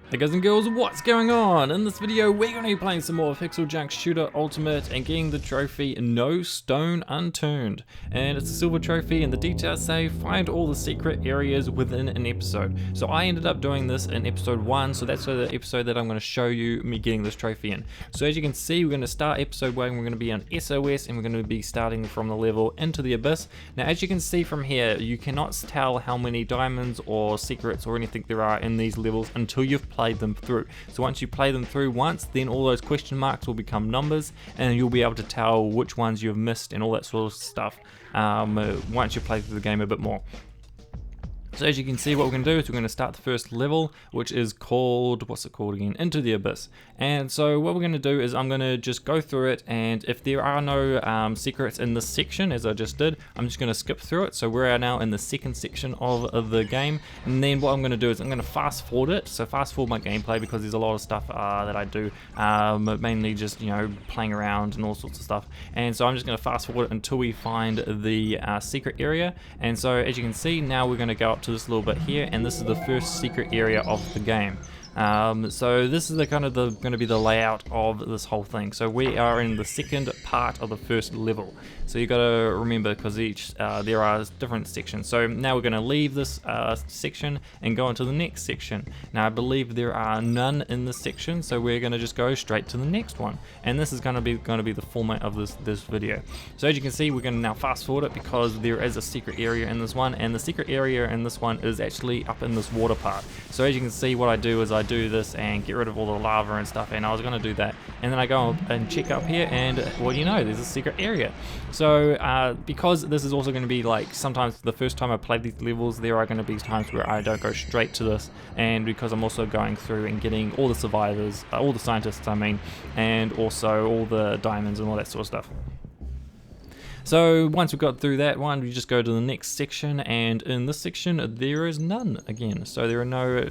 Hey guys and girls, what's going on? In this video we're going to be playing some more PixelJunk Shooter Ultimate and getting the trophy No Stone Unturned. And it's a silver trophy and the details say find all the secret areas within an episode. So I ended up doing this in episode 1, so that's the episode that I'm going to show you me getting this trophy in. So as you can see, we're going to start episode 1, we're going to be on SOS and we're going to be starting from the level Into the Abyss. Now as you can see from here, you cannot tell how many diamonds or secrets or anything there are in these levels until you've played them through. So once you play them through once, then all those question marks will become numbers and you'll be able to tell which ones you've missed and all that sort of stuff once you play through the game a bit more. So as you can see, what we're going to do is we're going to start the first level, which is called, what's it called again? Into the Abyss. And so what we're going to do is I'm going to just go through it, and if there are no secrets in this section, as I just did, I'm just going to skip through it. So we're now in the second section of the game, and then what I'm going to do is I'm going to fast forward it. So fast forward my gameplay because there's a lot of stuff that I do, mainly just, you know, playing around and all sorts of stuff. And so I'm just going to fast forward it until we find the secret area. And so as you can see, now we're going to go up to this little bit here, and this is the first secret area of the game. So this is going to be the layout of this whole thing. So we are in the second part of the first level. So you got to remember, because each there are different sections. So now we're going to leave this section and go into the next section. Now I believe there are none in this section, so we're going to just go straight to the next one. And this is going to be the format of this video. So as you can see, we're going to now fast forward it because there is a secret area in this one, and the secret area in this one is actually up in this water part. So as you can see, what I do is I do this and get rid of all the lava and stuff, and I was going to do that, and then I go up and check up here, and what do you know, there's a secret area. So because this is also going to be like, sometimes the first time I play these levels, there are going to be times where I don't go straight to this, and because I'm also going through and getting all the survivors, all the scientists I mean, and also all the diamonds and all that sort of stuff. So once we've got through that one, we just go to the next section, and in this section there is none again. So there are no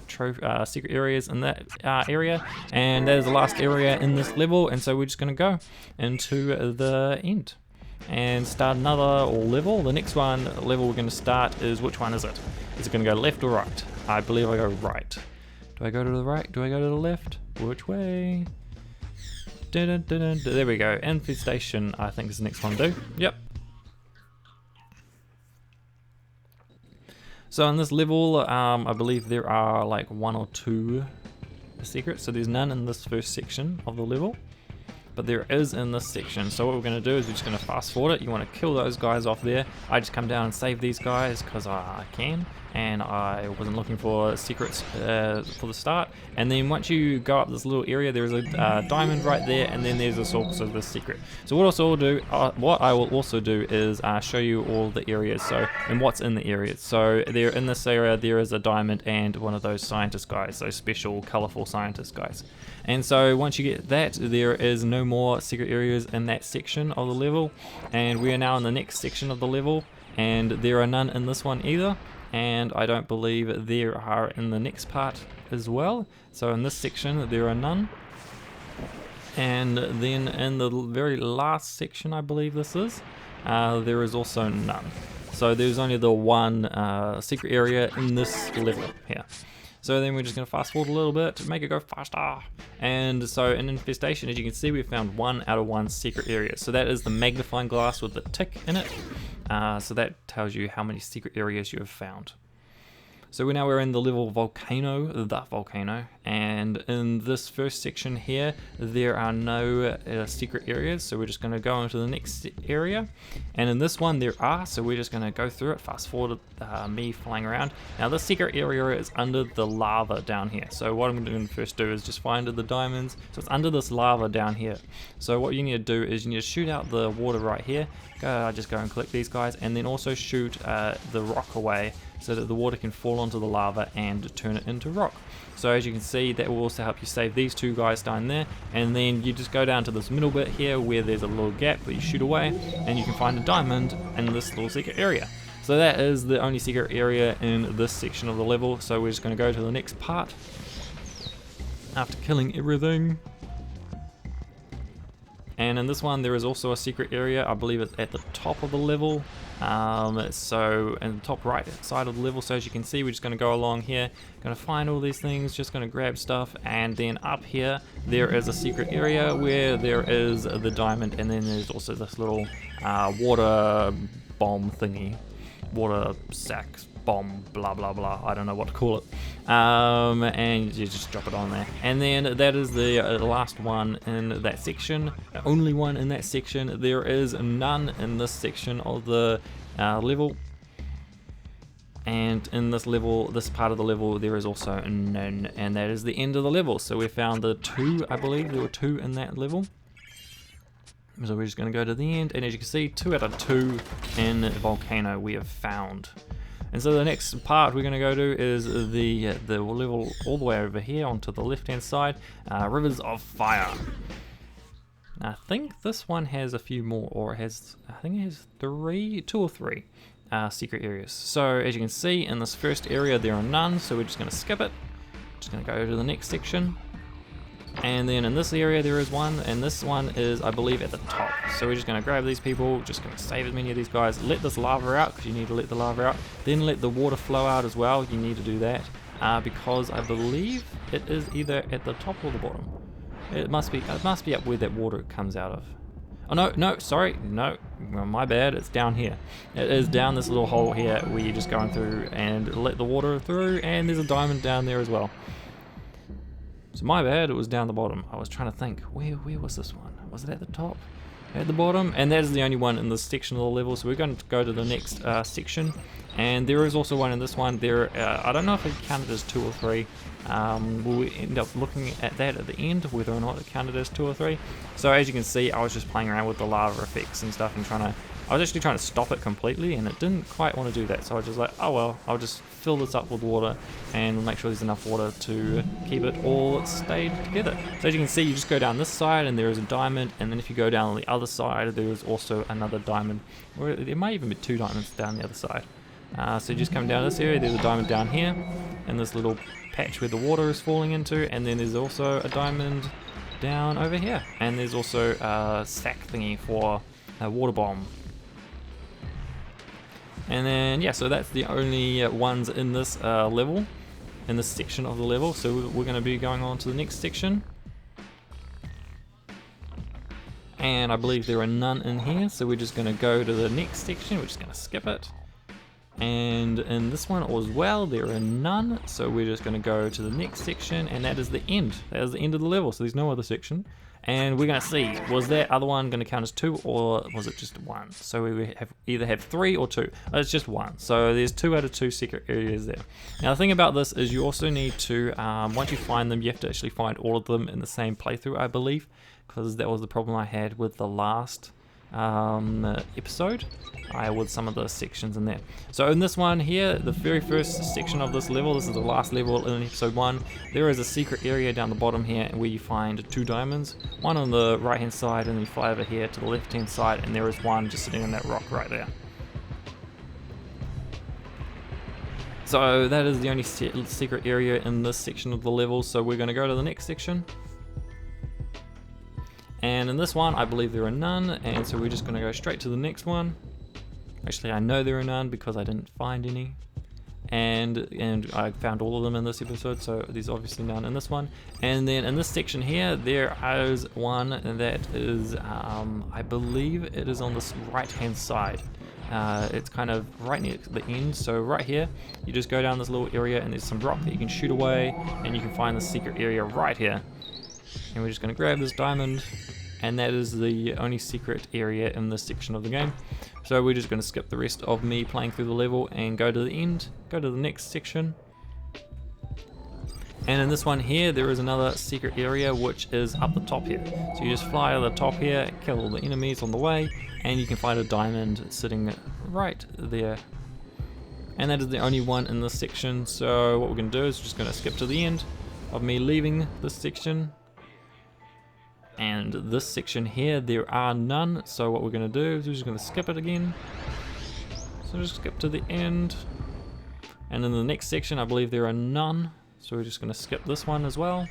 secret areas in that area, and that is the last area in this level, and so we're just going to go into the end and start another level. The next level we're going to start is, which one is it? Is it going to go left or right? I believe I go right. Do I go to the right? Do I go to the left? Which way? There we go. Enfa Station, I think is the next one to do. Yep. So in this level, I believe there are like 1 or 2 secrets. So there's none in this first section of the level, but there is in this section. So what we're going to do is we're just going to fast forward it. You want to kill those guys off there. I just come down and save these guys because I can, and I wasn't looking for secrets for the start. And then once you go up this little area, there is a diamond right there, and then there's also the secret. So what I will also do is show you all the areas, and what's in the areas. So there in this area there is a diamond and one of those scientist guys, those special colorful scientist guys. And so once you get that, there is no more secret areas in that section of the level, and we are now in the next section of the level, and there are none in this one either. And I don't believe there are in the next part as well. So in this section there are none. And then in the very last section, I believe this is, there is also none. So there's only the one secret area in this level here. So then we're just going to fast forward a little bit to make it go faster. And so in Enfa Station, as you can see, we found 1 out of 1 secret area. So that is the magnifying glass with the tick in it. So that tells you how many secret areas you have found. So we're in the level Volcano, the Volcano, and in this first section here, there are no secret areas, so we're just going to go into the next area, and in this one there are, so we're just going to go through it, fast forward me flying around. Now this secret area is under the lava down here, so what I'm going to first do is just find the diamonds, so it's under this lava down here. So what you need to do is you need to shoot out the water right here, just go and collect these guys, and then also shoot the rock away, so that the water can fall onto the lava and turn it into rock. So as you can see, that will also help you save these 2 guys down there, and then you just go down to this middle bit here where there's a little gap that you shoot away, and you can find a diamond in this little secret area. So that is the only secret area in this section of the level, so we're just going to go to the next part after killing everything. And in this one there is also a secret area, I believe it's at the top of the level. So in the top right side of the level, so as you can see, we're just going to go along here, going to find all these things, just going to grab stuff, and then up here there is a secret area where there is the diamond, and then there's also this little water bomb thingy, water sack bomb, blah blah blah, I don't know what to call it, and you just drop it on there, and then that is the last one in that section, only one in that section. There is none in this section of the level, and in this level, this part of the level, there is also none, and that is the end of the level. So we found the 2, I believe there were 2 in that level. So we're just going to go to the end, and as you can see, 2 out of 2 in Volcano we have found. And so the next part we're going to go to is the level all the way over here onto the left hand side, Rivers of Fire. Now, I think this one has a few more, or it has, I think it has 2 or 3 secret areas. So as you can see, in this first area there are none, so we're just going to skip it. Just going to go to the next section. And then in this area there is one, and this one is, I believe, at the top. So we're just going to grab these people, just going to save as many of these guys, let this lava out, because you need to let the lava out, then let the water flow out as well. You need to do that, because I believe it is either at the top or the bottom. It must be up where that water comes out of. Oh no, sorry, no, well, my bad, it's down here. It is down this little hole here where you're just going through and let the water through, and there's a diamond down there as well. So my bad, it was down the bottom. I was trying to think, where was this one? Was it at the top? At the bottom? And that is the only one in this section of the level, so we're going to go to the next section. And there is also one in this one. There, I don't know if it counted as 2 or 3. We'll end up looking at that at the end, whether or not it counted as 2 or 3. So as you can see, I was just playing around with the lava effects and stuff, and I was actually trying to stop it completely, and it didn't quite want to do that. So I was just like, oh well, I'll just fill this up with water and make sure there's enough water to keep it all stayed together. So as you can see, you just go down this side and there is a diamond, and then if you go down on the other side, there is also another diamond, or there might even be 2 diamonds down the other side. So you just come down this area, there's a diamond down here, and this little patch where the water is falling into, and then there's also a diamond down over here, and there's also a sack thingy for a water bomb. And then, yeah, so that's the only ones in this level, in this section of the level. So we're going to be going on to the next section. And I believe there are none in here, so we're just going to go to the next section. We're just going to skip it. And in this one as well, there are none, so we're just going to go to the next section, and that is the end. That is the end of the level, so there's no other section. And we're going to see, was that other one going to count as 2, or was it just 1? So we either have 3 or 2. It's just 1. So there's 2 out of 2 secret areas there. Now the thing about this is you also need to, once you find them, you have to actually find all of them in the same playthrough, I believe, because that was the problem I had with the last episode with some of the sections in there. So in this one here, the very first section of this level, this is the last level in episode 1, there is a secret area down the bottom here where you find 2 diamonds, one on the right hand side, and then you fly over here to the left hand side, and there is one just sitting in that rock right there. So that is the only secret area in this section of the level, so we're going to go to the next section. And in this one, I believe there are none, and so we're just going to go straight to the next one. Actually, I know there are none because I didn't find any. And I found all of them in this episode, so there's obviously none in this one. And then in this section here, there is one that is, I believe it is on this right-hand side. It's kind of right near the end, so right here, you just go down this little area, and there's some rock that you can shoot away, and you can find the secret area right here. And we're just going to grab this diamond, and that is the only secret area in this section of the game. So we're just going to skip the rest of me playing through the level and go to the end, go to the next section. And in this one here, there is another secret area which is up the top here. So you just fly over the top here, kill all the enemies on the way, and you can find a diamond sitting right there. And that is the only one in this section, so what we're going to do is just going to skip to the end of me leaving this section. And this section here, there are none, so what we're going to do is we're just going to skip it again. So just skip to the end. And in the next section, I believe there are none, so we're just going to skip this one as well.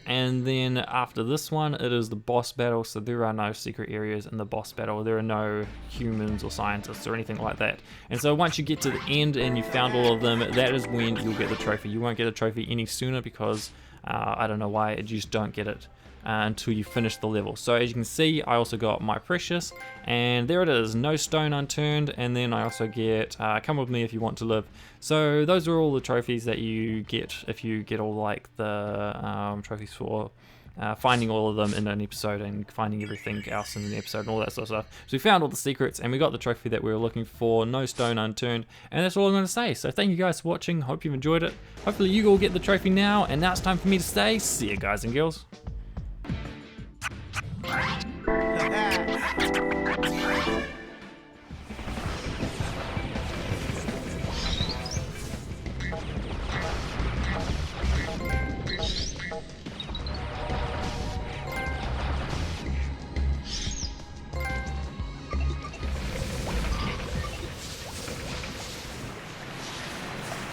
And then after this one, it is the boss battle. So there are no secret areas in the boss battle. There are no humans or scientists or anything like that. And so once you get to the end and you found all of them, that is when you'll get the trophy. You won't get a trophy any sooner because I don't know why, you just don't get it until you finish the level. So as you can see, I also got my precious, and there it is, no stone unturned. And then I also get come with me if you want to live. So those are all the trophies that you get if you get all like the trophies for finding all of them in an episode and finding everything else in an episode and all that sort of stuff. So we found all the secrets and we got the trophy that we were looking for, no stone unturned, and that's all I'm going to say. So thank you guys for watching, hope you've enjoyed it. Hopefully you all get the trophy now, and now it's time for me to say, see you guys and girls.